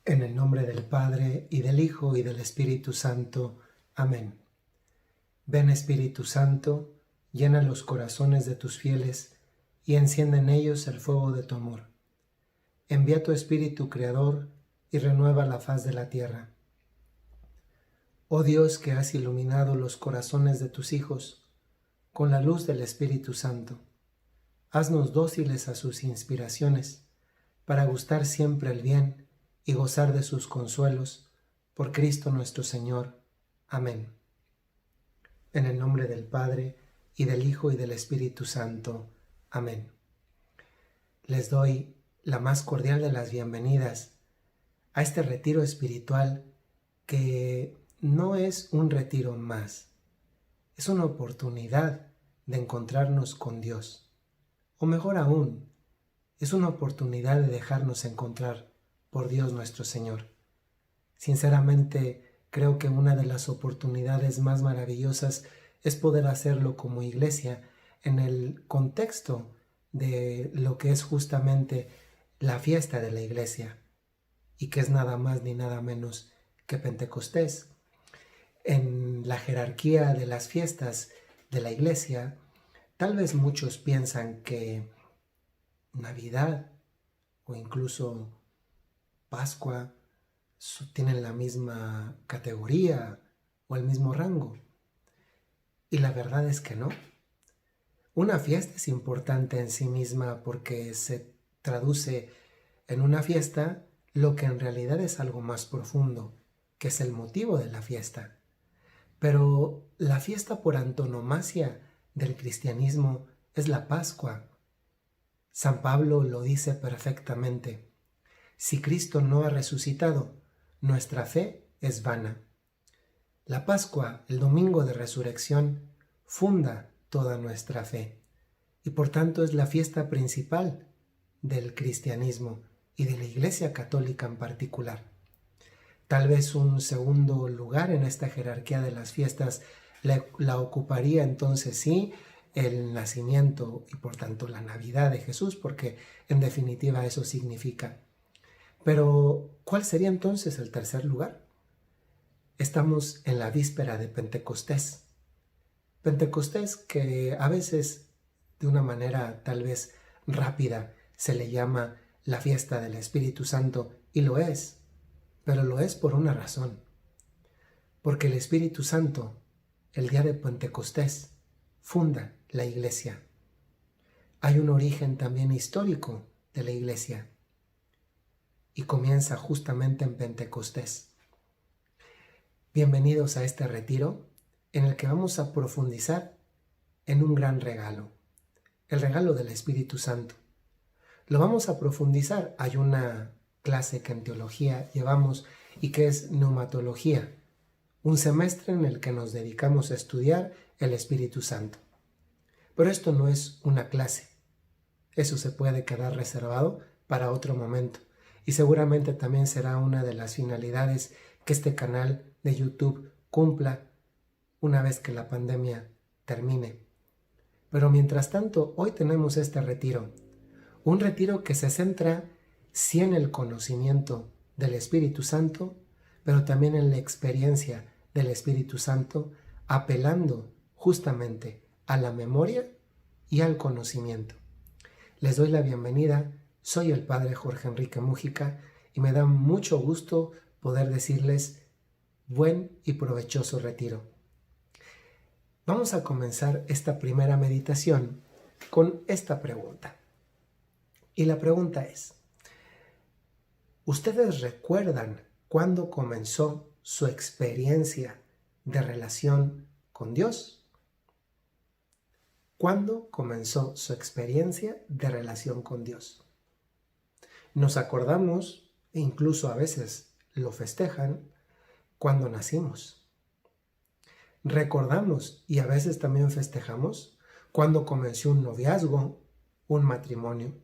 En el nombre del Padre, y del Hijo, y del Espíritu Santo. Amén. Ven, Espíritu Santo, llena los corazones de tus fieles, y enciende en ellos el fuego de tu amor. Envía tu Espíritu Creador, y renueva la faz de la tierra. Oh Dios, que has iluminado los corazones de tus hijos con la luz del Espíritu Santo, haznos dóciles a sus inspiraciones, para gustar siempre el bien y gozar de sus consuelos, por Cristo nuestro Señor. Amén. En el nombre del Padre, y del Hijo, y del Espíritu Santo. Amén. Les doy la más cordial de las bienvenidas a este retiro espiritual que no es un retiro más, es una oportunidad de encontrarnos con Dios, o mejor aún, es una oportunidad de dejarnos encontrar por Dios nuestro Señor. Sinceramente, creo que una de las oportunidades más maravillosas es poder hacerlo como iglesia en el contexto de lo que es justamente la fiesta de la iglesia, y que es nada más ni nada menos que Pentecostés. En la jerarquía de las fiestas de la iglesia, tal vez muchos piensan que Navidad o incluso Pascua tienen la misma categoría o el mismo rango. Y la verdad es que no. Una fiesta es importante en sí misma porque se traduce en una fiesta lo que en realidad es algo más profundo, que es el motivo de la fiesta. Pero la fiesta por antonomasia del cristianismo es la Pascua. San Pablo lo dice perfectamente. Si Cristo no ha resucitado, nuestra fe es vana. La Pascua, el domingo de resurrección, funda toda nuestra fe y por tanto es la fiesta principal del cristianismo y de la Iglesia Católica en particular. Tal vez un segundo lugar en esta jerarquía de las fiestas la ocuparía entonces sí el nacimiento y por tanto la Navidad de Jesús, porque en definitiva eso significa. Pero, ¿cuál sería entonces el tercer lugar? Estamos en la víspera de Pentecostés. Pentecostés, que a veces de una manera tal vez rápida se le llama la fiesta del Espíritu Santo, y lo es, pero lo es por una razón. Porque el Espíritu Santo, el día de Pentecostés, funda la Iglesia. Hay un origen también histórico de la Iglesia y comienza justamente en Pentecostés. Bienvenidos a este retiro en el que vamos a profundizar en un gran regalo, el regalo del Espíritu Santo. Lo vamos a profundizar. Hay una clase que en teología llevamos y que es neumatología, un semestre en el que nos dedicamos a estudiar el Espíritu Santo. Pero esto no es una clase, eso se puede quedar reservado para otro momento y seguramente también será una de las finalidades que este canal de YouTube cumpla una vez que la pandemia termine. Pero mientras tanto, hoy tenemos este retiro, un retiro que se centra sí en el conocimiento del Espíritu Santo, pero también en la experiencia del Espíritu Santo, apelando justamente a la memoria y al conocimiento. Les doy la bienvenida, soy el Padre Jorge Enrique Mújica y me da mucho gusto poder decirles buen y provechoso retiro. Vamos a comenzar esta primera meditación con esta pregunta. Y la pregunta es, ¿ustedes recuerdan cuándo comenzó su experiencia de relación con Dios? ¿Cuándo comenzó su experiencia de relación con Dios? Nos acordamos, e incluso a veces lo festejan, cuando nacimos. Recordamos y a veces también festejamos cuando comenzó un noviazgo, un matrimonio,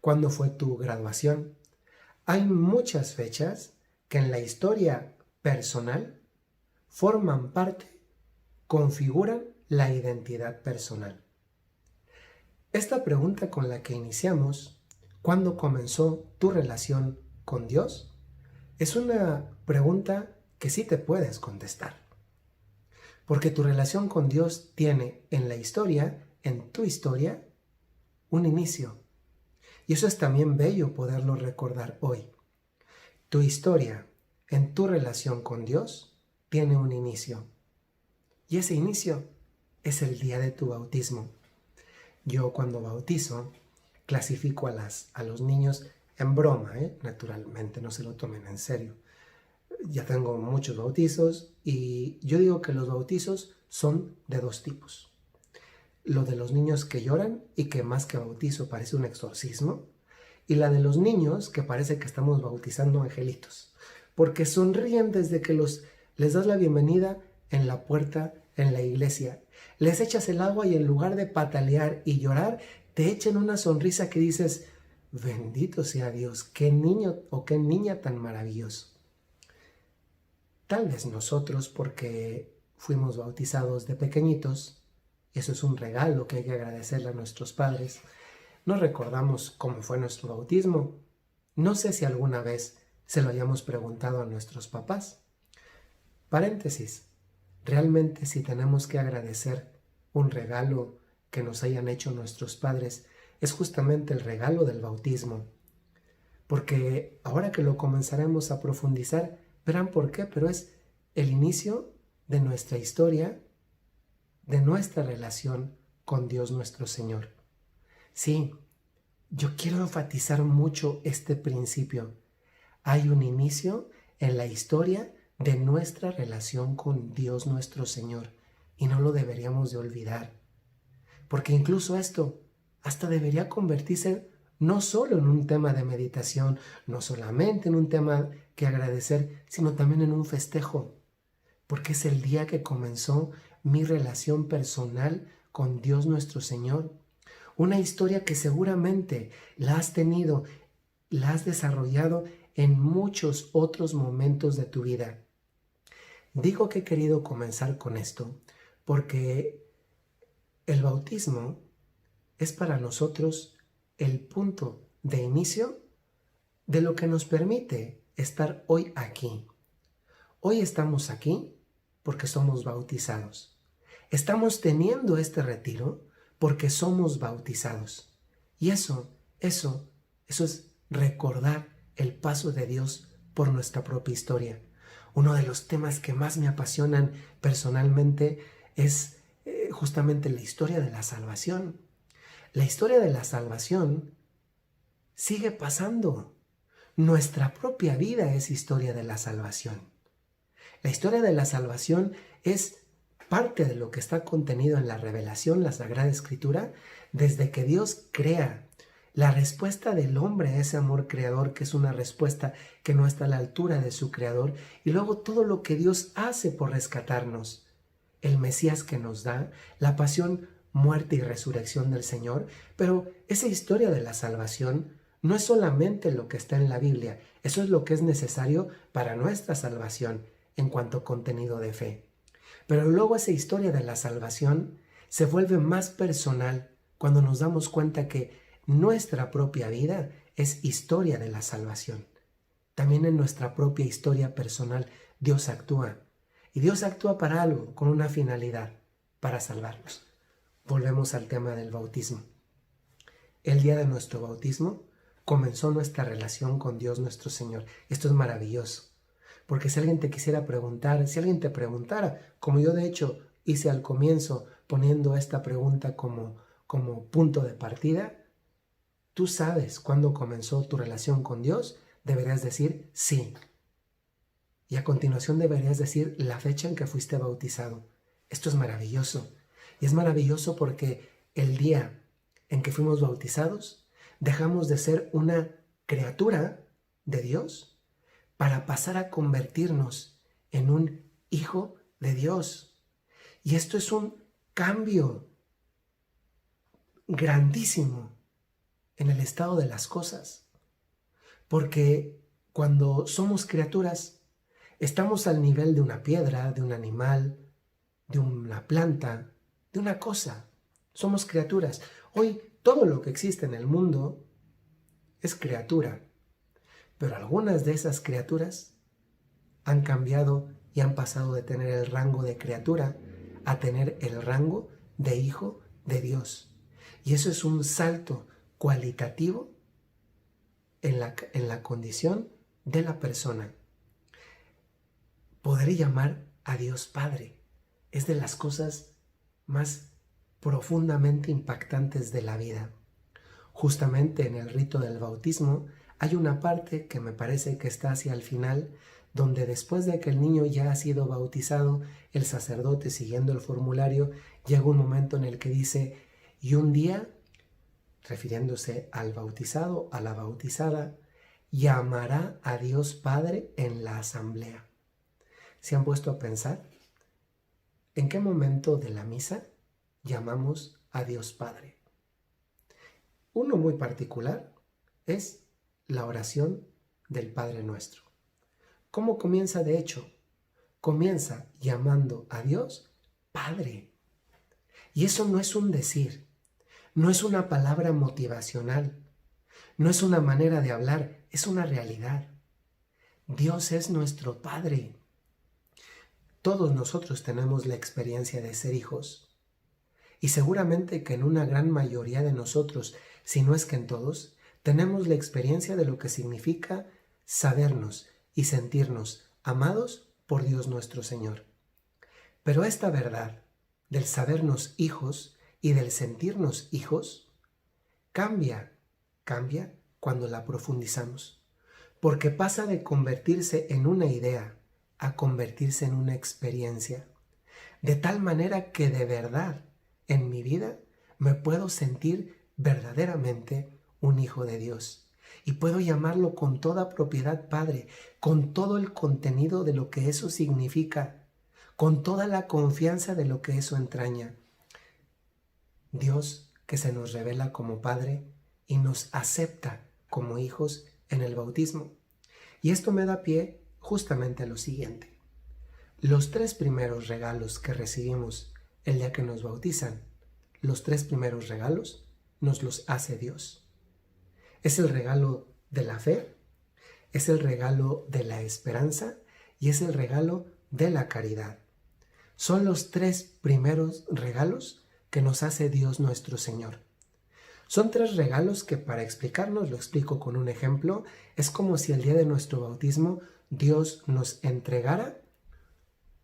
cuando fue tu graduación. Hay muchas fechas que en la historia personal forman parte, configuran la identidad personal. Esta pregunta con la que iniciamos, ¿cuándo comenzó tu relación con Dios?, Es una pregunta que sí te puedes contestar, porque tu relación con Dios tiene en la historia, en tu historia, un inicio. Y eso es también bello poderlo recordar hoy. Tu historia en tu relación con Dios tiene un inicio. Y ese inicio es el día de tu bautismo. Yo cuando bautizo clasifico a los niños en broma, naturalmente, no se lo tomen en serio. Ya tengo muchos bautizos y yo digo que los bautizos son de dos tipos. Lo de los niños que lloran y que más que bautizo parece un exorcismo, y la de los niños que parece que estamos bautizando angelitos, porque sonríen desde que les das la bienvenida en la puerta, en la iglesia. Les echas el agua y en lugar de patalear y llorar, te echan una sonrisa que dices, bendito sea Dios, qué niño o qué niña tan maravilloso. Tal vez nosotros, porque fuimos bautizados de pequeñitos, eso es un regalo que hay que agradecerle a nuestros padres, no recordamos cómo fue nuestro bautismo. No sé si alguna vez se lo hayamos preguntado a nuestros papás. Paréntesis, realmente si tenemos que agradecer un regalo que nos hayan hecho nuestros padres, es justamente el regalo del bautismo. Porque ahora que lo comenzaremos a profundizar, verán por qué, pero es el inicio de nuestra historia, de nuestra relación con Dios nuestro Señor. Sí, yo quiero enfatizar mucho este principio. Hay un inicio en la historia de nuestra relación con Dios nuestro Señor y no lo deberíamos de olvidar. Porque incluso esto hasta debería convertirse no solo en un tema de meditación, no solamente en un tema que agradecer, sino también en un festejo. Porque es el día que comenzó mi relación personal con Dios nuestro Señor. Una historia que seguramente la has tenido, la has desarrollado en muchos otros momentos de tu vida. Digo que he querido comenzar con esto porque el bautismo es para nosotros el punto de inicio de lo que nos permite estar hoy aquí. Hoy estamos aquí porque somos bautizados. Estamos teniendo este retiro porque somos bautizados. Y eso es recordar el paso de Dios por nuestra propia historia. Uno de los temas que más me apasionan personalmente es justamente la historia de la salvación. La historia de la salvación sigue pasando. Nuestra propia vida es historia de la salvación. La historia de la salvación es parte de lo que está contenido en la revelación, la Sagrada Escritura, desde que Dios crea. La respuesta del hombre a ese amor creador, que es una respuesta que no está a la altura de su creador, y luego todo lo que Dios hace por rescatarnos. El Mesías que nos da, la pasión, muerte y resurrección del Señor, pero esa historia de la salvación no es solamente lo que está en la Biblia, eso es lo que es necesario para nuestra salvación en cuanto a contenido de fe. Pero luego esa historia de la salvación se vuelve más personal cuando nos damos cuenta que nuestra propia vida es historia de la salvación. También en nuestra propia historia personal Dios actúa. Y Dios actúa para algo, con una finalidad, para salvarnos. Volvemos al tema del bautismo. El día de nuestro bautismo comenzó nuestra relación con Dios nuestro Señor. Esto es maravilloso. Porque si alguien te quisiera preguntar, si alguien te preguntara, como yo de hecho hice al comienzo poniendo esta pregunta como punto de partida, tú sabes cuándo comenzó tu relación con Dios, deberías decir sí. Y a continuación deberías decir la fecha en que fuiste bautizado. Esto es maravilloso. Y es maravilloso porque el día en que fuimos bautizados, dejamos de ser una criatura de Dios para pasar a convertirnos en un hijo de Dios. Y esto es un cambio grandísimo en el estado de las cosas. Porque cuando somos criaturas, estamos al nivel de una piedra, de un animal, de una planta, de una cosa. Somos criaturas. Hoy todo lo que existe en el mundo es criatura. Pero algunas de esas criaturas han cambiado y han pasado de tener el rango de criatura a tener el rango de hijo de Dios. Y eso es un salto cualitativo en la condición de la persona. Poder llamar a Dios Padre es de las cosas más profundamente impactantes de la vida. Justamente en el rito del bautismo hay una parte que me parece que está hacia el final, donde después de que el niño ya ha sido bautizado, el sacerdote, siguiendo el formulario, llega un momento en el que dice: y un día, refiriéndose al bautizado, a la bautizada, llamará a Dios Padre en la asamblea. ¿Se han puesto a pensar en qué momento de la misa llamamos a Dios Padre? Uno muy particular es la oración del Padre Nuestro. ¿Cómo comienza de hecho? Comienza llamando a Dios Padre. Y eso no es un decir, no es una palabra motivacional, no es una manera de hablar, es una realidad. Dios es nuestro Padre. Todos nosotros tenemos la experiencia de ser hijos. Y seguramente que en una gran mayoría de nosotros, si no es que en todos, tenemos la experiencia de lo que significa sabernos y sentirnos amados por Dios nuestro Señor. Pero esta verdad del sabernos hijos y del sentirnos hijos cambia cuando la profundizamos, porque pasa de convertirse en una idea a convertirse en una experiencia, de tal manera que de verdad en mi vida me puedo sentir verdaderamente un hijo de Dios. Y puedo llamarlo con toda propiedad Padre, con todo el contenido de lo que eso significa, con toda la confianza de lo que eso entraña. Dios que se nos revela como Padre y nos acepta como hijos en el bautismo. Y esto me da pie justamente a lo siguiente. Los 3 primeros regalos que recibimos el día que nos bautizan, los 3 primeros regalos nos los hace Dios. Es el regalo de la fe, es el regalo de la esperanza y es el regalo de la caridad. Son los 3 primeros regalos que nos hace Dios nuestro Señor. Son 3 regalos que, para explicarnos, lo explico con un ejemplo, es como si el día de nuestro bautismo Dios nos entregara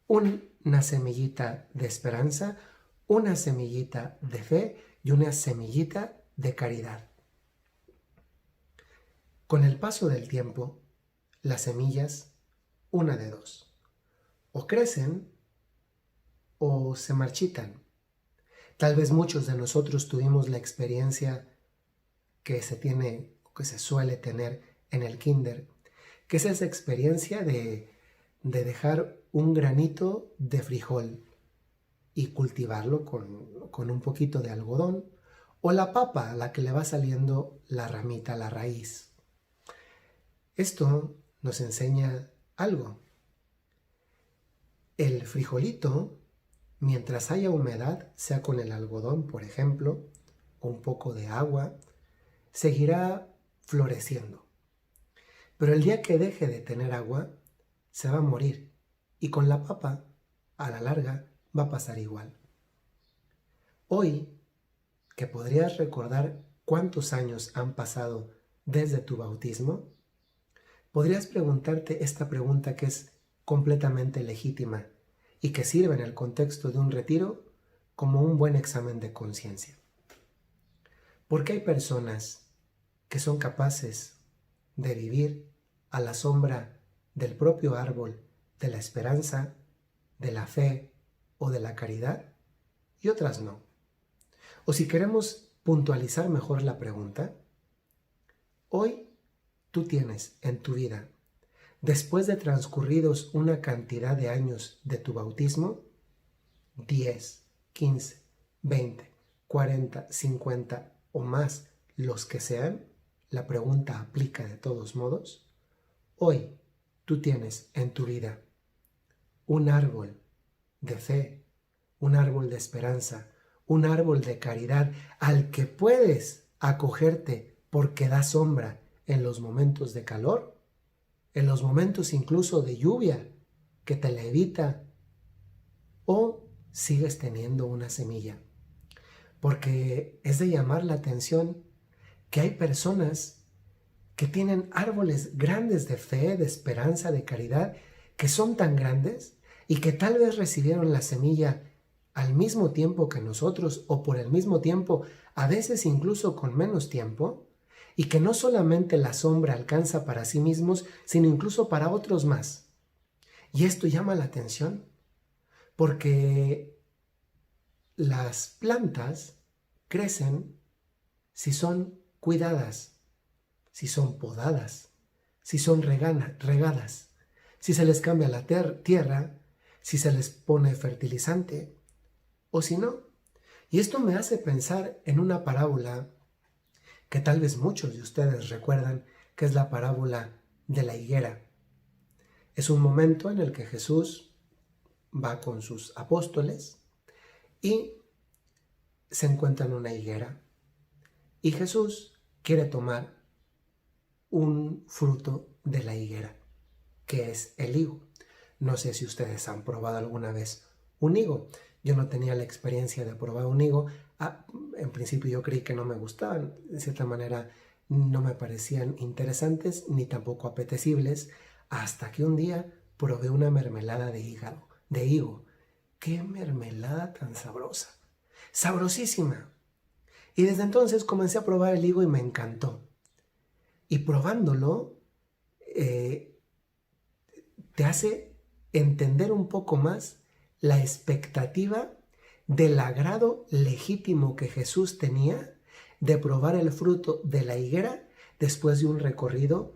una semillita de esperanza, una semillita de fe y una semillita de caridad. Con el paso del tiempo, las semillas, una de dos, o crecen o se marchitan. Tal vez muchos de nosotros tuvimos la experiencia que se tiene, que se suele tener en el kinder, que es esa experiencia de dejar un granito de frijol y cultivarlo con un poquito de algodón, o la papa a la que le va saliendo la ramita, la raíz. Esto nos enseña algo. El frijolito, mientras haya humedad, sea con el algodón, por ejemplo, o un poco de agua, seguirá floreciendo. Pero el día que deje de tener agua, se va a morir. Y con la papa, a la larga, va a pasar igual. Hoy, que podrías recordar cuántos años han pasado desde tu bautismo, podrías preguntarte esta pregunta que es completamente legítima y que sirve en el contexto de un retiro como un buen examen de conciencia. ¿Por qué hay personas que son capaces de vivir a la sombra del propio árbol de la esperanza, de la fe o de la caridad y otras no? O si queremos puntualizar mejor la pregunta, hoy tú tienes en tu vida, después de transcurridos una cantidad de años de tu bautismo, 10, 15, 20, 40, 50 o más, los que sean, la pregunta aplica de todos modos. Hoy tú tienes en tu vida un árbol de fe, un árbol de esperanza, un árbol de caridad al que puedes acogerte porque da sombra en los momentos de calor. en los momentos incluso de lluvia que te la evita, o sigues teniendo una semilla. Porque es de llamar la atención que hay personas que tienen árboles grandes de fe, de esperanza, de caridad, que son tan grandes y que tal vez recibieron la semilla al mismo tiempo que nosotros o por el mismo tiempo, a veces incluso con menos tiempo, y que no solamente la sombra alcanza para sí mismos, sino incluso para otros más. Y esto llama la atención porque las plantas crecen si son cuidadas, si son podadas, si son regadas, si se les cambia la tierra, si se les pone fertilizante o si no. Y esto me hace pensar en una parábola que tal vez muchos de ustedes recuerdan, que es la parábola de la higuera. Es un momento en el que Jesús va con sus apóstoles y se encuentra en una higuera. Y Jesús quiere tomar un fruto de la higuera, que es el higo. No sé si ustedes han probado alguna vez un higo. Yo no tenía la experiencia de probar un higo. En principio yo creí que no me gustaban. De cierta manera no me parecían interesantes ni tampoco apetecibles, hasta que un día probé una mermelada de higo. ¡Qué mermelada tan sabrosa! ¡Sabrosísima! Y desde entonces comencé a probar el higo y me encantó. Y probándolo, te hace entender un poco más la expectativa del agrado legítimo que Jesús tenía de probar el fruto de la higuera después de un recorrido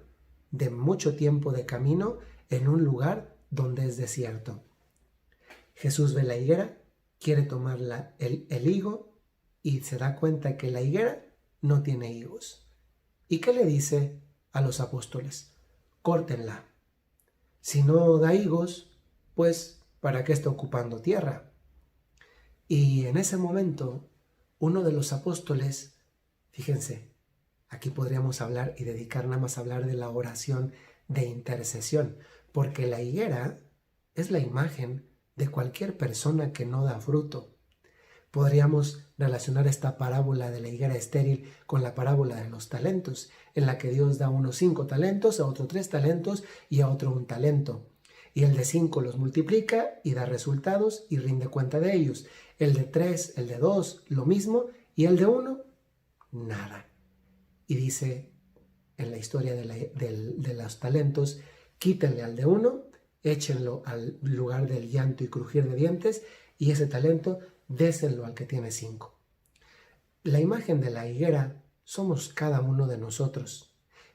de mucho tiempo de camino en un lugar donde es desierto. Jesús ve la higuera, quiere tomar el higo y se da cuenta que la higuera no tiene higos. ¿Y qué le dice a los apóstoles? Córtenla. Si no da higos, pues ¿para qué está ocupando tierra? Y en ese momento, uno de los apóstoles, fíjense, aquí podríamos hablar y dedicar nada más a hablar de la oración de intercesión, porque la higuera es la imagen de cualquier persona que no da fruto. Podríamos relacionar esta parábola de la higuera estéril con la parábola de los talentos, en la que Dios da a unos 5 talentos, a otro 3 talentos y a otro 1 talento. Y el de 5 los multiplica y da resultados y rinde cuenta de ellos. El de 3, el de 2, lo mismo, y el de 1, nada. Y dice en la historia de los talentos, quítenle al de 1, échenlo al lugar del llanto y crujir de dientes, y ese talento désenlo al que tiene 5. La imagen de la higuera somos cada uno de nosotros.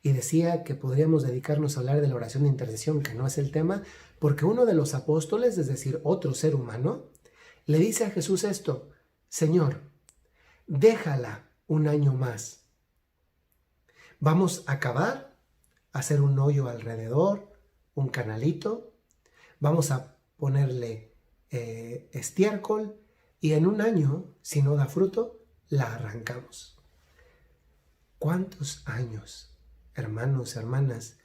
Y decía que podríamos dedicarnos a hablar de la oración de intercesión, que no es el tema, porque uno de los apóstoles, es decir, otro ser humano, le dice a Jesús esto: Señor, déjala un año más. Vamos a cavar, a hacer un hoyo alrededor, un canalito, vamos a ponerle estiércol, y en un año, si no da fruto, la arrancamos. ¿Cuántos años, hermanos, hermanas,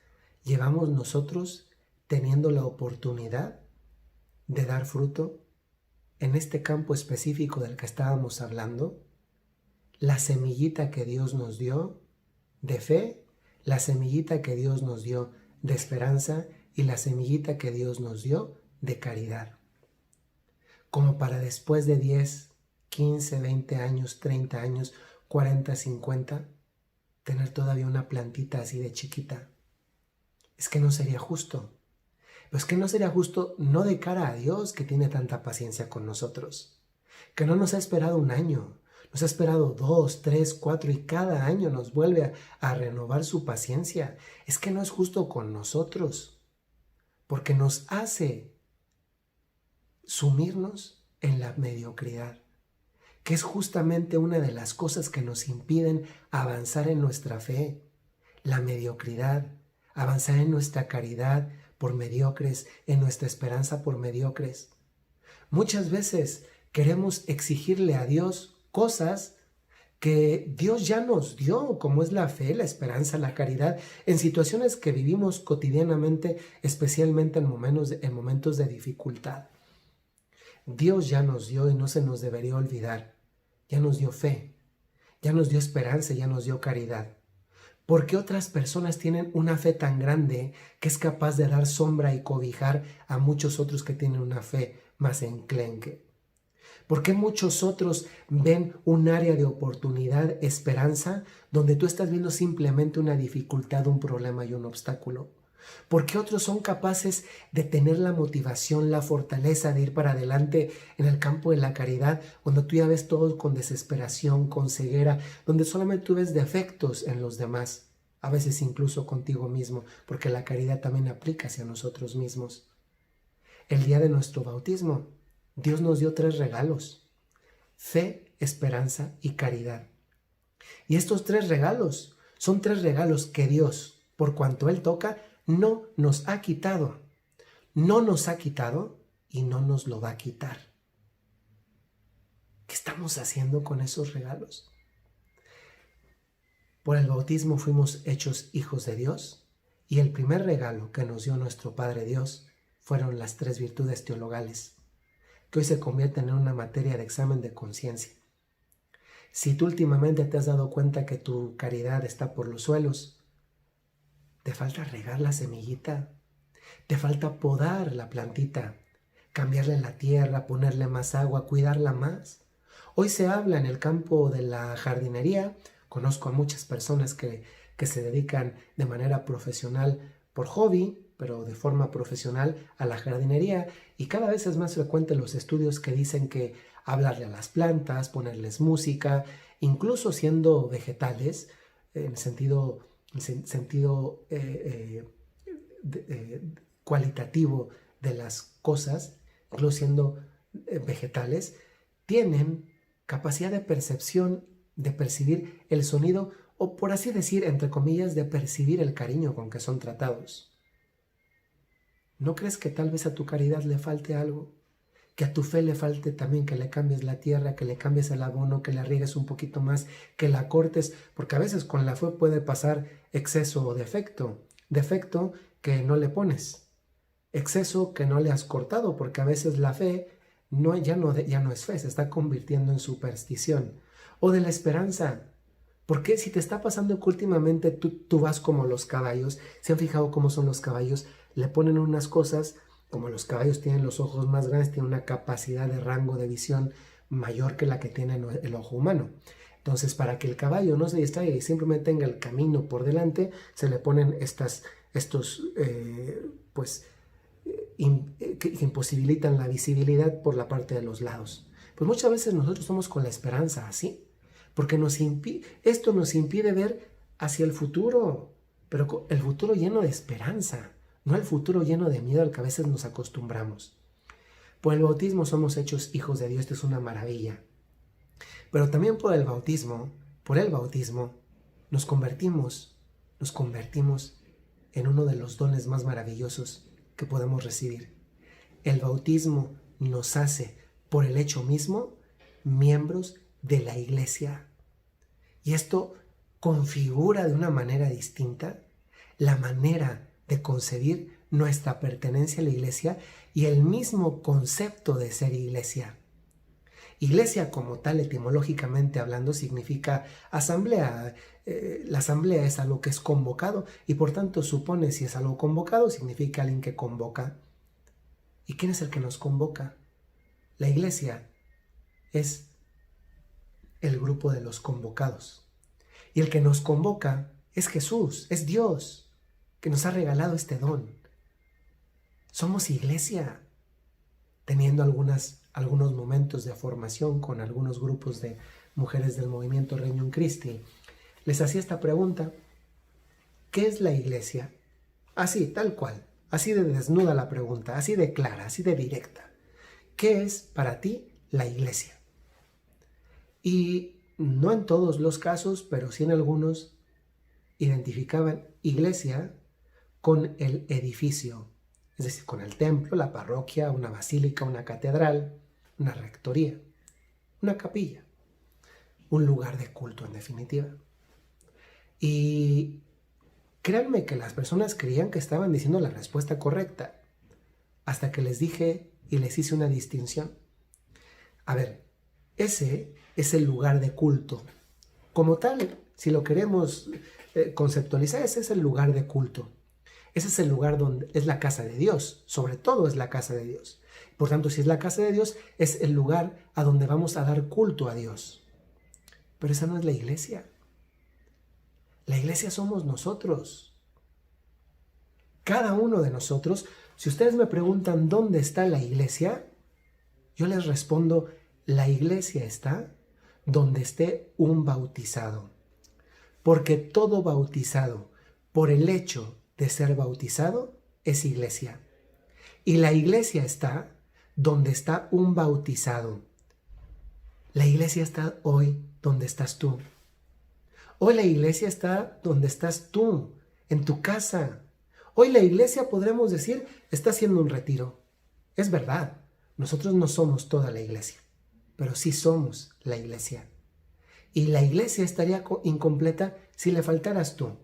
llevamos nosotros teniendo la oportunidad de dar fruto en este campo específico del que estábamos hablando? La semillita que Dios nos dio de fe, la semillita que Dios nos dio de esperanza y la semillita que Dios nos dio de caridad. Como para después de 10, 15, 20 años, 30 años, 40, 50, tener todavía una plantita así de chiquita. Es que no sería justo. Pues que no sería justo no de cara a Dios, que tiene tanta paciencia con nosotros, que no nos ha esperado un año, nos ha esperado 2, 3, 4 y cada año nos vuelve a renovar su paciencia. Es que no es justo con nosotros, porque nos hace sumirnos en la mediocridad, que es justamente una de las cosas que nos impiden avanzar en nuestra fe. La mediocridad, avanzar en nuestra caridad por mediocres, en nuestra esperanza por mediocres. Muchas veces queremos exigirle a Dios cosas que Dios ya nos dio, como es la fe, la esperanza, la caridad, en situaciones que vivimos cotidianamente, especialmente en momentos de dificultad. Dios ya nos dio y no se nos debería olvidar. Ya nos dio fe, ya nos dio esperanza, ya nos dio caridad. ¿Por qué otras personas tienen una fe tan grande que es capaz de dar sombra y cobijar a muchos otros que tienen una fe más enclenque? ¿Por qué muchos otros ven un área de oportunidad, esperanza, donde tú estás viendo simplemente una dificultad, un problema y un obstáculo? ¿Por qué otros son capaces de tener la motivación, la fortaleza de ir para adelante en el campo de la caridad, cuando tú ya ves todo con desesperación, con ceguera, donde solamente tú ves defectos en los demás, a veces incluso contigo mismo, porque la caridad también aplica hacia nosotros mismos? El día de nuestro bautismo, Dios nos dio 3 regalos: fe, esperanza y caridad. Y estos 3 regalos son 3 regalos que Dios, por cuanto Él toca, no nos ha quitado. No nos ha quitado y no nos lo va a quitar. ¿Qué estamos haciendo con esos regalos? Por el bautismo fuimos hechos hijos de Dios, y el primer regalo que nos dio nuestro Padre Dios fueron las 3 virtudes teologales, que hoy se convierten en una materia de examen de conciencia. Si tú últimamente te has dado cuenta que tu caridad está por los suelos, te falta regar la semillita, te falta podar la plantita, cambiarle la tierra, ponerle más agua, cuidarla más. Hoy se habla en el campo de la jardinería. Conozco a muchas personas que se dedican de manera profesional por hobby, pero de forma profesional a la jardinería, y cada vez es más frecuente los estudios que dicen que hablarle a las plantas, ponerles música, incluso siendo vegetales, en sentido cualitativo de las cosas, incluso siendo vegetales, tienen capacidad de percepción, de percibir el sonido, o por así decir, entre comillas, de percibir el cariño con que son tratados. ¿No crees que tal vez a tu caridad le falte algo? Que a tu fe le falte también que le cambies la tierra, que le cambies el abono, que la riegues un poquito más, que la cortes, porque a veces con la fe puede pasar exceso o defecto. Defecto que no le pones, exceso que no le has cortado, porque a veces la fe ya no es fe, se está convirtiendo en superstición. O de la esperanza. Porque si te está pasando que últimamente tú vas como los caballos, ¿se han fijado cómo son los caballos? Le ponen unas cosas, como los caballos tienen los ojos más grandes, tienen una capacidad de rango de visión mayor que la que tiene el ojo humano. Entonces, para que el caballo no se distraiga y simplemente tenga el camino por delante, se le ponen estos que imposibilitan la visibilidad por la parte de los lados. Pues muchas veces nosotros somos con la esperanza así, porque esto nos impide ver hacia el futuro, pero el futuro lleno de esperanza, no el futuro lleno de miedo al que a veces nos acostumbramos. Por el bautismo somos hechos hijos de Dios, esto es una maravilla. Pero también por el bautismo, nos convertimos en uno de los dones más maravillosos que podemos recibir. El bautismo nos hace, por el hecho mismo, miembros de la Iglesia. Y esto configura de una manera distinta la manera de concebir nuestra pertenencia a la Iglesia y el mismo concepto de ser Iglesia. Iglesia como tal, etimológicamente hablando, significa asamblea. La asamblea es algo que es convocado y por tanto supone, si es algo convocado, significa alguien que convoca. ¿Y quién es el que nos convoca? La Iglesia es el grupo de los convocados. Y el que nos convoca es Jesús, es Dios, que nos ha regalado este don. Somos Iglesia, teniendo algunos momentos de formación con algunos grupos de mujeres del movimiento Regnum Christi. Les hacía esta pregunta: ¿qué es la Iglesia? Así, tal cual, así de desnuda la pregunta, así de clara, así de directa. ¿Qué es para ti la Iglesia? Y no en todos los casos, pero sí en algunos, identificaban Iglesia con el edificio, es decir, con el templo, la parroquia, una basílica, una catedral, una rectoría, una capilla. un lugar de culto en definitiva. Y créanme que las personas creían que estaban diciendo la respuesta correcta, hasta que les dije y les hice una distinción. A ver, ese es el lugar de culto. Como tal, si lo queremos conceptualizar, ese es el lugar de culto. Ese es el lugar donde es la casa de Dios, sobre todo es la casa de Dios. Por tanto, si es la casa de Dios, es el lugar a donde vamos a dar culto a Dios. Pero esa no es la iglesia. La iglesia somos nosotros. Cada uno de nosotros. Si ustedes me preguntan dónde está la iglesia, yo les respondo, la iglesia está donde esté un bautizado. Porque todo bautizado, por el hecho de ser bautizado, es iglesia. Y la iglesia está donde está un bautizado. La iglesia está hoy donde estás tú. Hoy la iglesia está donde estás tú, en tu casa. Hoy la iglesia, podremos decir, está haciendo un retiro. Es verdad, nosotros no somos toda la iglesia, pero sí somos la iglesia. Y la iglesia estaría incompleta si le faltaras tú.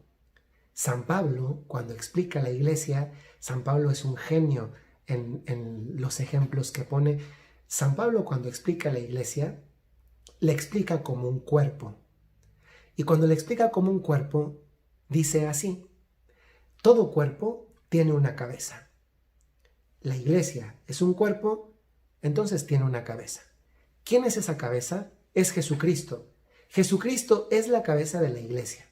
San Pablo, cuando explica la iglesia, San Pablo es un genio en los ejemplos que pone. San Pablo, cuando explica la iglesia, le explica como un cuerpo. Y cuando le explica como un cuerpo, dice así: todo cuerpo tiene una cabeza. La iglesia es un cuerpo, entonces tiene una cabeza. ¿Quién es esa cabeza? Es Jesucristo. Jesucristo es la cabeza de la iglesia.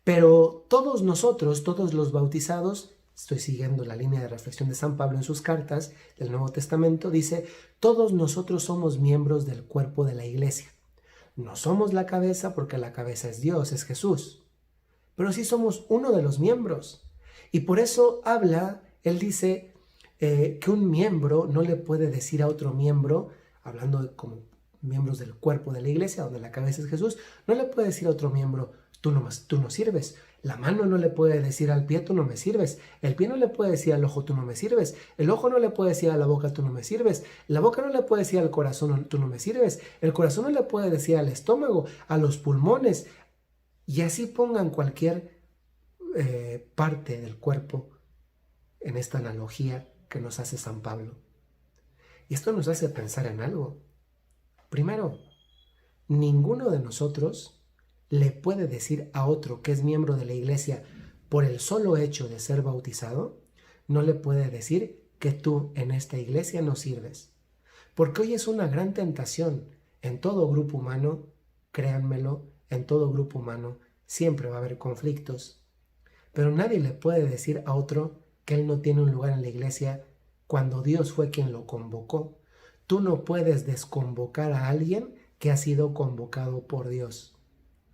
Pero todos nosotros, todos los bautizados, estoy siguiendo la línea de reflexión de San Pablo en sus cartas del Nuevo Testamento, dice, todos nosotros somos miembros del cuerpo de la iglesia. No somos la cabeza porque la cabeza es Dios, es Jesús. Pero sí somos uno de los miembros. Y por eso él dice que un miembro no le puede decir a otro miembro, hablando como miembros del cuerpo de la iglesia, donde la cabeza es Jesús, no le puede decir a otro miembro, tú no sirves. La mano no le puede decir al pie, tú no me sirves. El pie no le puede decir al ojo, tú no me sirves. El ojo no le puede decir a la boca, tú no me sirves. La boca no le puede decir al corazón, tú no me sirves. El corazón no le puede decir al estómago, a los pulmones. Y así pongan cualquier parte del cuerpo en esta analogía que nos hace San Pablo. Y esto nos hace pensar en algo. Primero, ninguno de nosotros le puede decir a otro que es miembro de la iglesia por el solo hecho de ser bautizado, no le puede decir que tú en esta iglesia no sirves. Porque hoy es una gran tentación. En todo grupo humano, créanmelo, en todo grupo humano siempre va a haber conflictos. Pero nadie le puede decir a otro que él no tiene un lugar en la iglesia cuando Dios fue quien lo convocó. Tú no puedes desconvocar a alguien que ha sido convocado por Dios.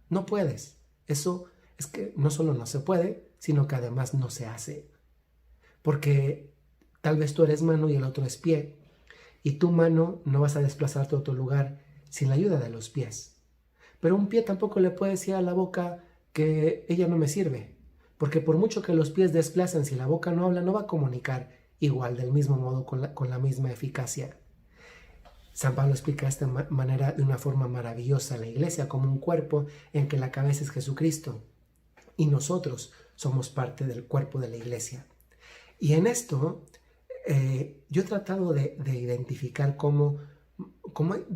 No puedes. Eso es que no solo no se puede, sino que además no se hace. Porque tal vez tú eres mano y el otro es pie. Y tu mano no vas a desplazarte a otro lugar sin la ayuda de los pies. Pero un pie tampoco le puede decir a la boca que ella no me sirve. Porque por mucho que los pies desplacen, si la boca no habla, no va a comunicar igual, del mismo modo, con la misma eficacia. San Pablo explica de esta manera, de una forma maravillosa, la iglesia como un cuerpo en que la cabeza es Jesucristo y nosotros somos parte del cuerpo de la iglesia. Y en esto yo he tratado de identificar cómo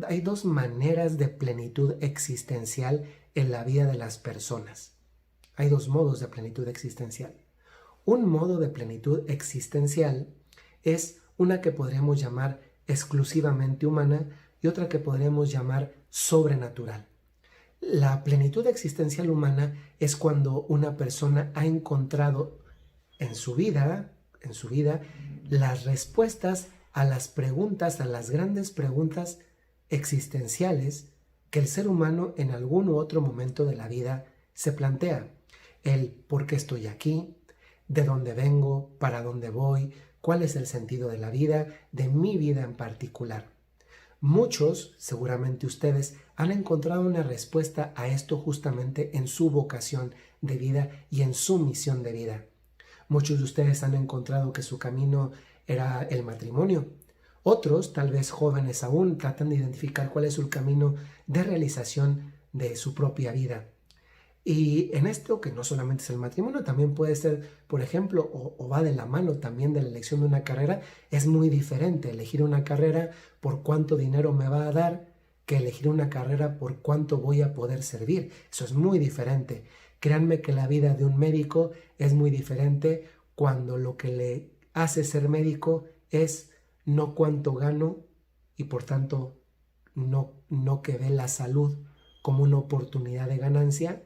hay dos maneras de plenitud existencial en la vida de las personas. Hay dos modos de plenitud existencial. Un modo de plenitud existencial es una que podríamos llamar exclusivamente humana y otra que podríamos llamar sobrenatural. La plenitud existencial humana es cuando una persona ha encontrado en su vida las respuestas a las preguntas, a las grandes preguntas existenciales que el ser humano en algún u otro momento de la vida se plantea. El por qué estoy aquí, de dónde vengo, para dónde voy, cuál es el sentido de la vida, de mi vida en particular. Muchos, seguramente ustedes, han encontrado una respuesta a esto justamente en su vocación de vida y en su misión de vida. Muchos de ustedes han encontrado que su camino era el matrimonio. Otros, tal vez jóvenes aún, tratan de identificar cuál es su camino de realización de su propia vida. Y en esto, que no solamente es el matrimonio, también puede ser, por ejemplo, o va de la mano también de la elección de una carrera, es muy diferente elegir una carrera por cuánto dinero me va a dar que elegir una carrera por cuánto voy a poder servir. Eso es muy diferente. Créanme que la vida de un médico es muy diferente cuando lo que le hace ser médico es no cuánto gano y por tanto no que ve la salud como una oportunidad de ganancia,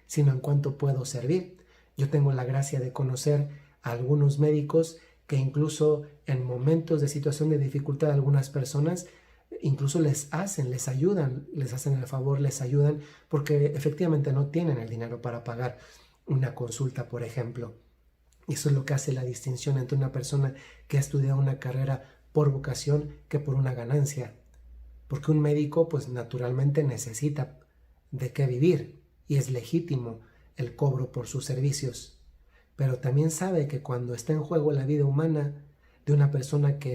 sino en cuánto puedo servir. Yo tengo la gracia de conocer a algunos médicos que incluso en momentos de situación de dificultad de algunas personas, incluso les ayudan, les hacen el favor, les ayudan, porque efectivamente no tienen el dinero para pagar una consulta, por ejemplo. Y eso es lo que hace la distinción entre una persona que ha estudiado una carrera por vocación que por una ganancia. Porque un médico, pues naturalmente necesita de qué vivir y es legítimo el cobro por sus servicios. Pero también sabe que cuando está en juego la vida humana de una persona que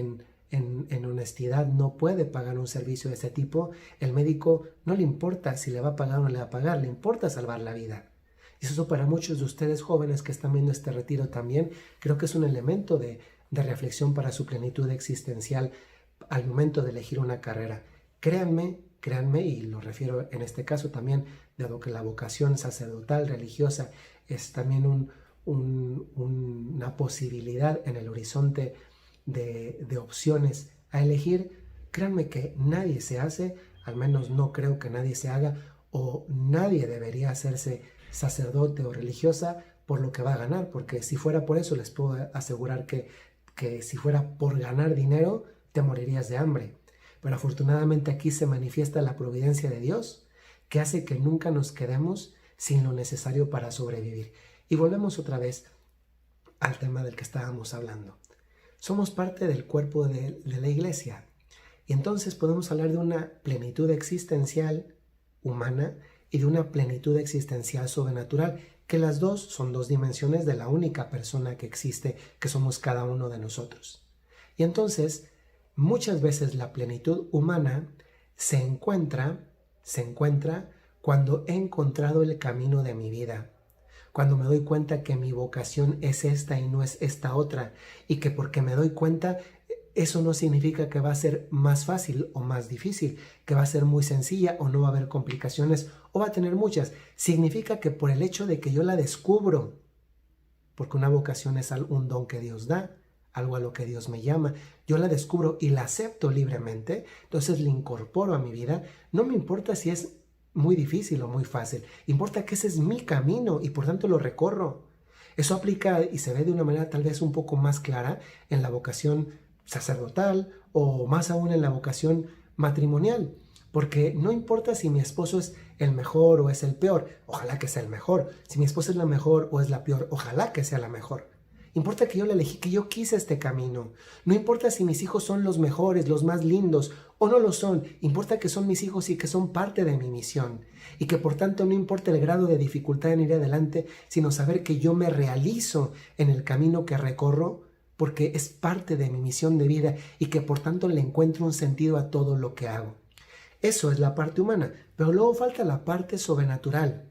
en honestidad no puede pagar un servicio de ese tipo, el médico no le importa si le va a pagar o no le va a pagar, le importa salvar la vida. Y eso para muchos de ustedes jóvenes que están viendo este retiro también, creo que es un elemento de reflexión para su plenitud existencial al momento de elegir una carrera. Créanme, y lo refiero en este caso también, dado que la vocación sacerdotal, religiosa, es también una posibilidad en el horizonte de opciones a elegir. Créanme que nadie se hace, al menos no creo que nadie se haga, o nadie debería hacerse sacerdote o religiosa por lo que va a ganar, porque si fuera por eso les puedo asegurar que si fuera por ganar dinero te morirías de hambre. Pero afortunadamente aquí se manifiesta la providencia de Dios, que hace que nunca nos quedemos sin lo necesario para sobrevivir. Y volvemos otra vez al tema del que estábamos hablando. Somos parte del cuerpo de la iglesia. Y entonces podemos hablar de una plenitud existencial humana y de una plenitud existencial sobrenatural, que las dos son dos dimensiones de la única persona que existe, que somos cada uno de nosotros. Y entonces, muchas veces la plenitud humana se encuentra cuando he encontrado el camino de mi vida, cuando me doy cuenta que mi vocación es esta y no es esta otra, y que porque me doy cuenta, eso no significa que va a ser más fácil o más difícil, que va a ser muy sencilla o no va a haber complicaciones o va a tener muchas. Significa que por el hecho de que yo la descubro, porque una vocación es un don que Dios da, algo a lo que Dios me llama, yo la descubro y la acepto libremente, entonces la incorporo a mi vida. No me importa si es muy difícil o muy fácil, importa que ese es mi camino y por tanto lo recorro. Eso aplica y se ve de una manera tal vez un poco más clara en la vocación sacerdotal o más aún en la vocación matrimonial, porque no importa si mi esposo es el mejor o es el peor, ojalá que sea el mejor. Si mi esposa es la mejor o es la peor, ojalá que sea la mejor. Importa que yo la elegí, que yo quise este camino. No importa si mis hijos son los mejores, los más lindos o no lo son. Importa que son mis hijos y que son parte de mi misión. Y que por tanto no importa el grado de dificultad en ir adelante, sino saber que yo me realizo en el camino que recorro porque es parte de mi misión de vida y que por tanto le encuentro un sentido a todo lo que hago. Eso es la parte humana, pero luego falta la parte sobrenatural.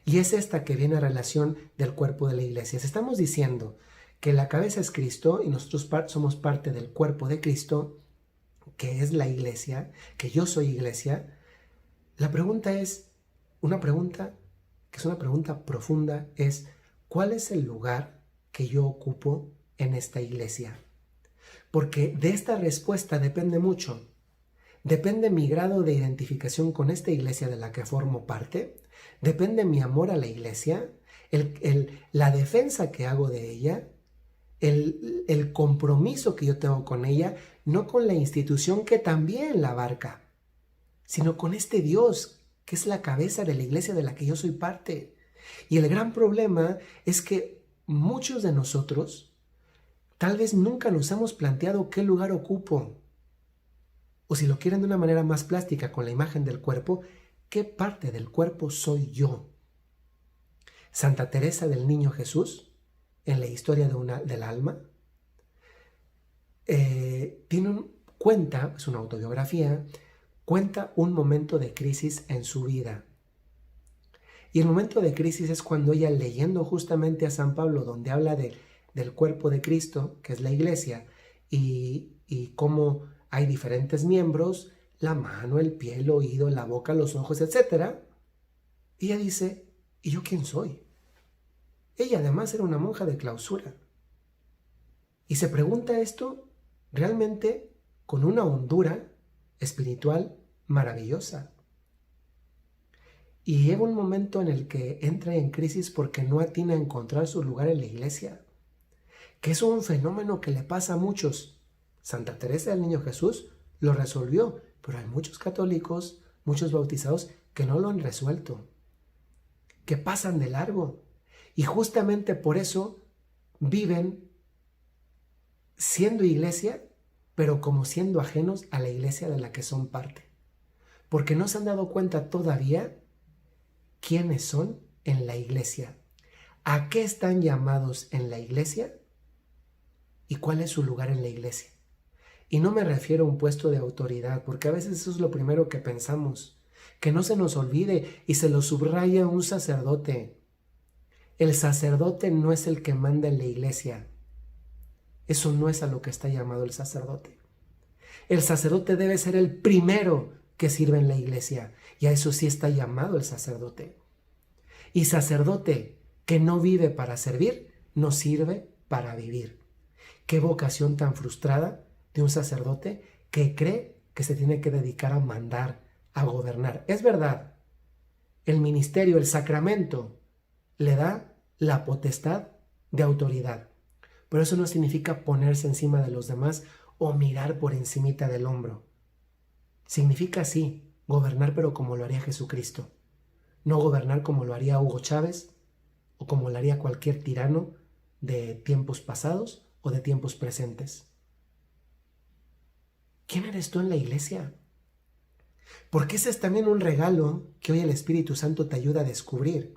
Y es esta que viene a relación del cuerpo de la iglesia. Si estamos diciendo que la cabeza es Cristo y nosotros somos parte del cuerpo de Cristo, que es la iglesia, que yo soy iglesia, la pregunta es, una pregunta que es una pregunta profunda, es ¿cuál es el lugar que yo ocupo en esta iglesia? Porque de esta respuesta depende mucho. Depende mi grado de identificación con esta iglesia de la que formo parte, depende mi amor a la iglesia, la defensa que hago de ella, el compromiso que yo tengo con ella, no con la institución que también la abarca, sino con este Dios que es la cabeza de la iglesia de la que yo soy parte. Y el gran problema es que muchos de nosotros tal vez nunca nos hemos planteado qué lugar ocupo. O si lo quieren de una manera más plástica con la imagen del cuerpo, ¿qué parte del cuerpo soy yo? Santa Teresa del Niño Jesús, en la historia del alma, tiene cuenta, es una autobiografía, cuenta un momento de crisis en su vida. Y el momento de crisis es cuando ella, leyendo justamente a San Pablo, donde habla del cuerpo de Cristo, que es la iglesia, y cómo hay diferentes miembros, la mano, el pie, el oído, la boca, los ojos, etc. Ella dice, ¿y yo quién soy? Ella además era una monja de clausura. Y se pregunta esto realmente con una hondura espiritual maravillosa. Y llega un momento en el que entra en crisis porque no atina a encontrar su lugar en la iglesia, que es un fenómeno que le pasa a muchos. Santa Teresa del Niño Jesús lo resolvió, pero hay muchos católicos, muchos bautizados, que no lo han resuelto, que pasan de largo. Y justamente por eso viven siendo iglesia, pero como siendo ajenos a la iglesia de la que son parte. Porque no se han dado cuenta todavía quiénes son en la iglesia, a qué están llamados en la iglesia y cuál es su lugar en la iglesia. Y no me refiero a un puesto de autoridad, porque a veces eso es lo primero que pensamos. Que no se nos olvide y se lo subraya un sacerdote. El sacerdote no es el que manda en la iglesia. Eso no es a lo que está llamado el sacerdote. El sacerdote debe ser el primero que sirve en la iglesia, y a eso sí está llamado el sacerdote. Y sacerdote que no vive para servir, no sirve para vivir. Qué vocación tan frustrada de un sacerdote que cree que se tiene que dedicar a mandar, a gobernar. Es verdad, el ministerio, el sacramento, le da la potestad de autoridad, pero eso no significa ponerse encima de los demás o mirar por encimita del hombro. Significa sí, gobernar, pero como lo haría Jesucristo. No gobernar como lo haría Hugo Chávez o como lo haría cualquier tirano de tiempos pasados o de tiempos presentes. ¿Quién eres tú en la iglesia? Porque ese es también un regalo que hoy el Espíritu Santo te ayuda a descubrir.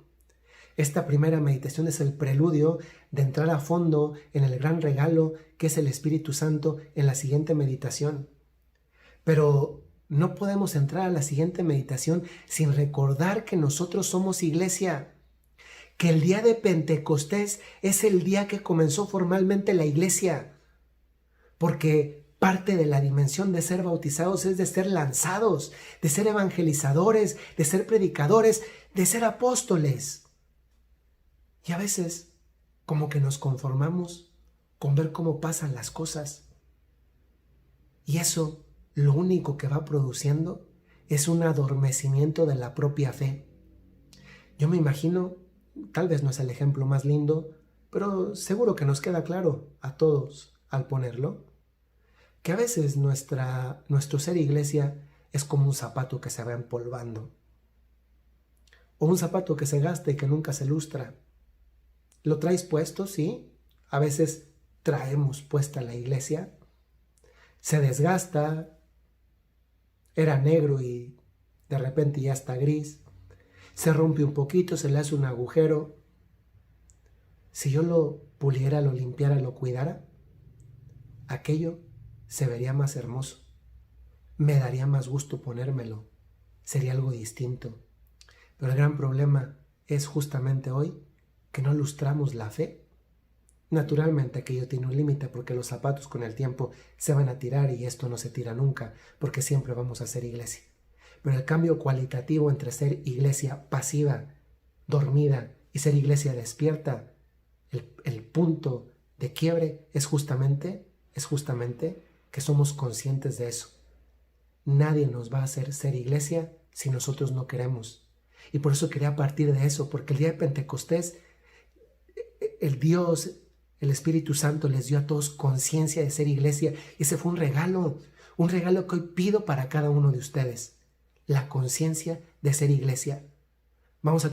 Esta primera meditación es el preludio de entrar a fondo en el gran regalo que es el Espíritu Santo en la siguiente meditación. Pero no podemos entrar a la siguiente meditación sin recordar que nosotros somos iglesia, que el día de Pentecostés es el día que comenzó formalmente la iglesia, porque parte de la dimensión de ser bautizados es de ser lanzados, de ser evangelizadores, de ser predicadores, de ser apóstoles. Y a veces como que nos conformamos con ver cómo pasan las cosas. Y eso lo único que va produciendo es un adormecimiento de la propia fe. Yo me imagino, tal vez no es el ejemplo más lindo, pero seguro que nos queda claro a todos al ponerlo, que a veces nuestro ser iglesia es como un zapato que se va empolvando, o un zapato que se gasta y que nunca se lustra. ¿Lo traes puesto? Sí. A veces traemos puesta la iglesia, se desgasta, era negro y de repente ya está gris, se rompe un poquito, se le hace un agujero. Si yo lo puliera, lo limpiara, lo cuidara, aquello se vería más hermoso, me daría más gusto ponérmelo, sería algo distinto. Pero el gran problema es justamente hoy que no lustramos la fe. Naturalmente aquello tiene un límite porque los zapatos con el tiempo se van a tirar y esto no se tira nunca porque siempre vamos a ser iglesia. Pero el cambio cualitativo entre ser iglesia pasiva, dormida y ser iglesia despierta, el punto de quiebre es justamente que somos conscientes de eso. Nadie nos va a hacer ser iglesia si nosotros no queremos. Y por eso quería partir de eso, porque el día de Pentecostés, el Dios, el Espíritu Santo les dio a todos conciencia de ser iglesia. Y ese fue un regalo que hoy pido para cada uno de ustedes. La conciencia de ser iglesia. Vamos a